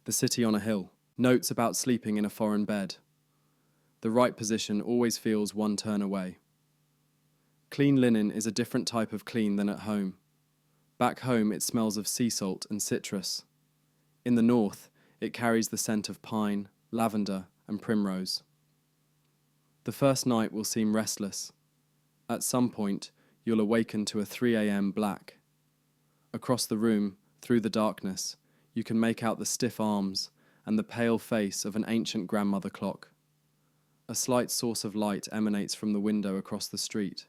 The city on a hill. Notes about sleeping in a foreign bed. The right position always feels one turn away. Clean linen is a different type of clean than at home. Back home it smells of sea salt and citrus. In the north, it carries the scent of pine, lavender, and primrose. The first night will seem restless. At some point, you'll awaken to a 3 a.m. black. Across the room, through the darkness, you can make out the stiff arms and the pale face of an ancient grandmother clock. A slight source of light emanates from the window across the street.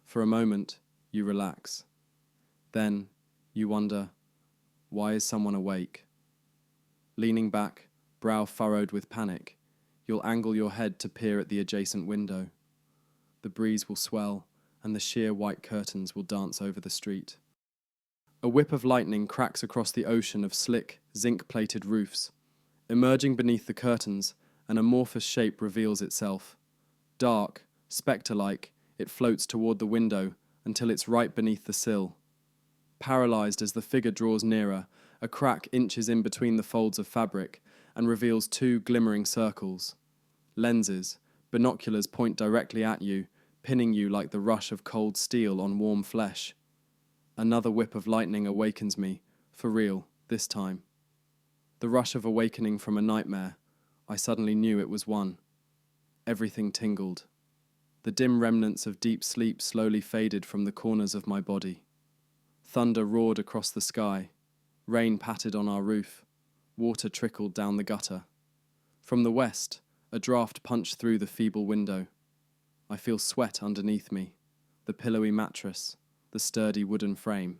For a moment, you relax. Then, you wonder, why is someone awake? Leaning back, brow furrowed with panic, you'll angle your head to peer at the adjacent window. The breeze will swell, and the sheer white curtains will dance over the street. A whip of lightning cracks across the ocean of slick, zinc-plated roofs. Emerging beneath the curtains, an amorphous shape reveals itself. Dark, spectre-like, it floats toward the window until it's right beneath the sill. Paralyzed as the figure draws nearer, a crack inches in between the folds of fabric and reveals two glimmering circles. Lenses, binoculars point directly at you, pinning you like the rush of cold steel on warm flesh. Another whip of lightning awakens me, for real, this time. The rush of awakening from a nightmare, I suddenly knew it was one. Everything tingled. The dim remnants of deep sleep slowly faded from the corners of my body. Thunder roared across the sky. Rain pattered on our roof. Water trickled down the gutter. From the west, a draft punched through the feeble window. I feel sweat underneath me, the pillowy mattress, the sturdy wooden frame.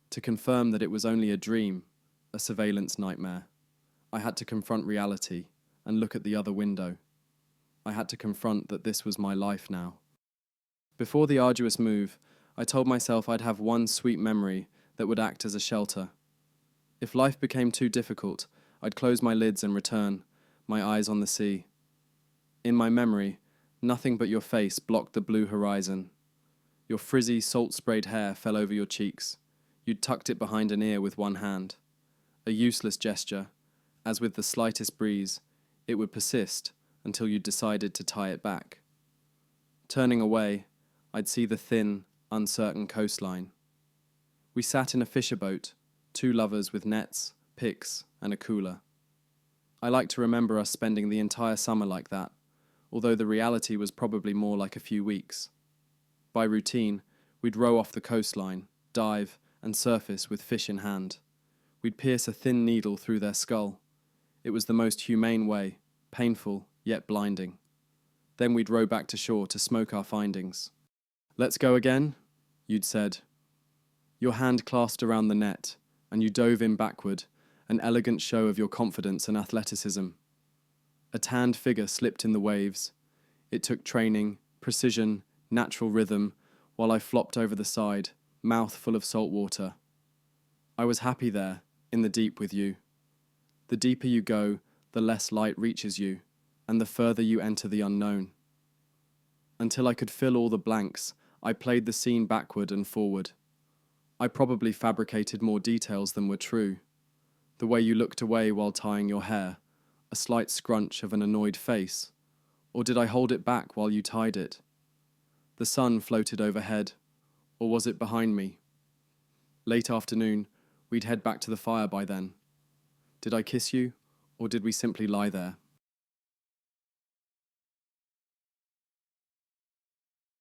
To confirm that it was only a dream, a surveillance nightmare, I had to confront reality and look at the other window. I had to confront that this was my life now. Before the arduous move, I told myself I'd have one sweet memory that would act as a shelter. If life became too difficult, I'd close my lids and return, my eyes on the sea. In my memory, nothing but your face blocked the blue horizon. Your frizzy, salt-sprayed hair fell over your cheeks. You'd tucked it behind an ear with one hand. A useless gesture, as with the slightest breeze, it would persist until you decided to tie it back. Turning away, I'd see the thin, uncertain coastline. We sat in a fisher boat, two lovers with nets, picks, and a cooler. I like to remember us spending the entire summer like that, although the reality was probably more like a few weeks. By routine, we'd row off the coastline, dive, and surface with fish in hand. We'd pierce a thin needle through their skull. It was the most humane way, painful, yet blinding. Then we'd row back to shore to smoke our findings. "Let's go again," you'd said. Your hand clasped around the net, and you dove in backward, an elegant show of your confidence and athleticism. A tanned figure slipped in the waves. It took training, precision, natural rhythm, while I flopped over the side, mouth full of salt water. I was happy there, in the deep with you. The deeper you go, the less light reaches you, and the further you enter the unknown. Until I could fill all the blanks, I played the scene backward and forward. I probably fabricated more details than were true. The way you looked away while tying your hair, a slight scrunch of an annoyed face, or did I hold it back while you tied it? The sun floated overhead, or was it behind me? Late afternoon, we'd head back to the fire by then. Did I kiss you, or did we simply lie there?